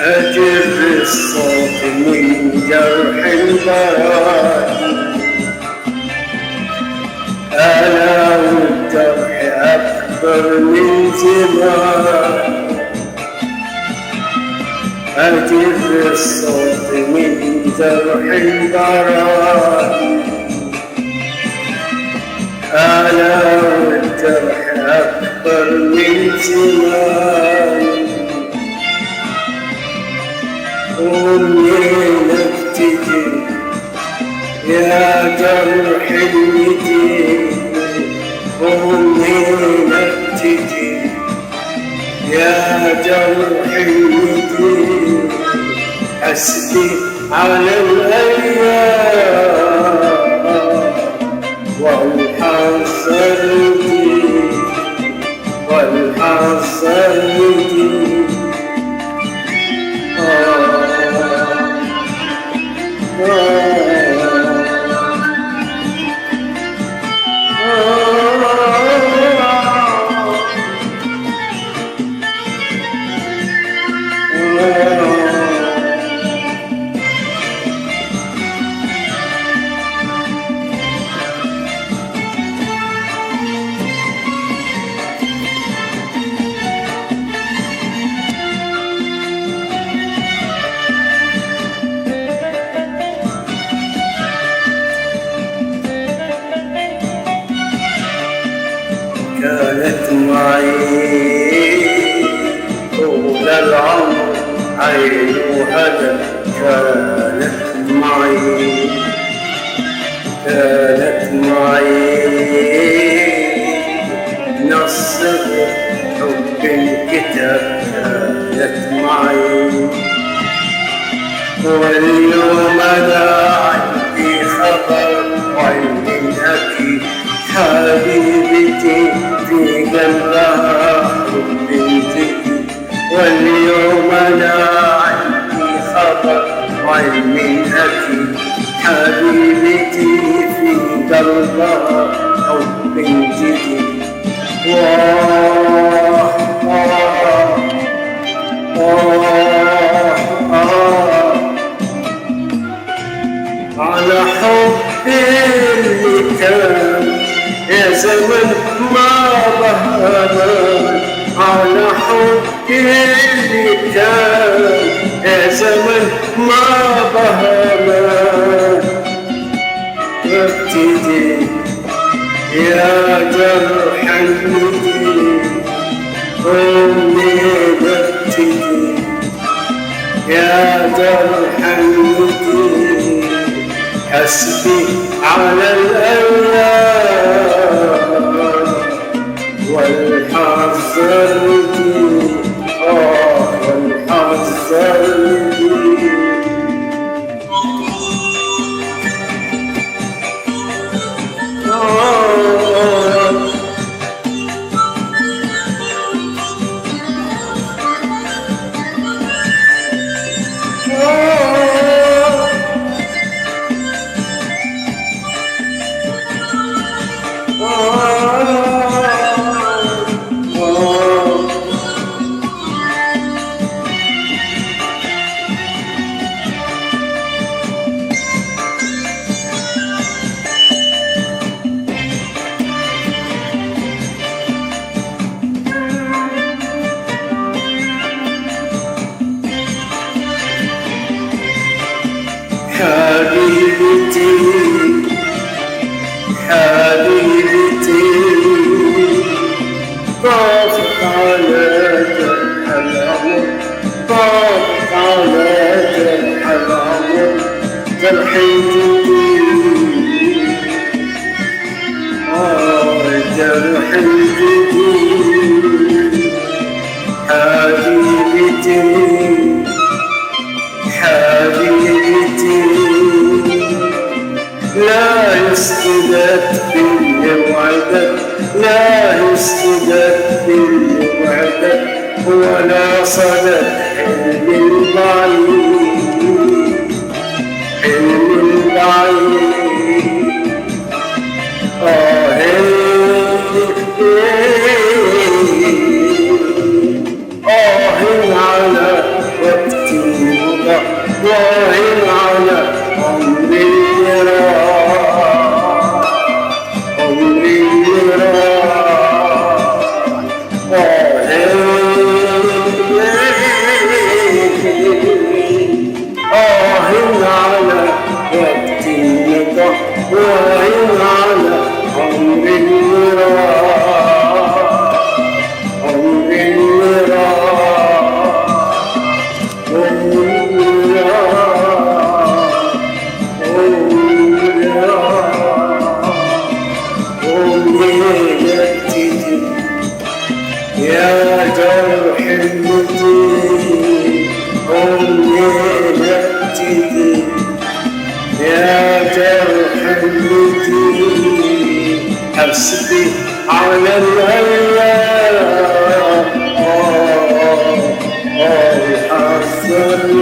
أجر الصوت من جرح الباري، أنا والجرح أكبر من زمان. أجر الصوت من جرح الباري، أنا والجرح أكبر من زمان. ومنين ابتدي يا جرح اليتيم، ومنين ابتدي يا جرح اليتيم. حسبي على الأيام والحظ الجديد، والحظ الجديد. كانت معي طول العمر عين وهدى، كانت معي، كانت معي نصر حب الكتاب، كانت معي. واليوم أنا عندي خبر وعندي أكيد حبيبتي في قلبها حب جديد. واليوم أنا عندي خبر وعلمي أكيد حبيبتي في قلبها حب جديد. واه آه آه آه على حب اللي كان يا زمن ما بهمان، على حبي اللي كان يا زمن ما بهمان. وابتدي يا جرح اليتيم، ومنين ابتدي يا جرح اليتيم. حسبي على الأيام والحظ الجديد، والحظ الجديد. حبيبتي حبيبتي طافت على جرح العمر، طافت على جرح العمر. جرح الجديد جرح الجديد. حبيبتي حبيبتي لا يسجدت باللي وعدت، لا يسجدت باللي وعدت، ولا صدت حلم البعيد، حلم البعيد. على وقتي يصلي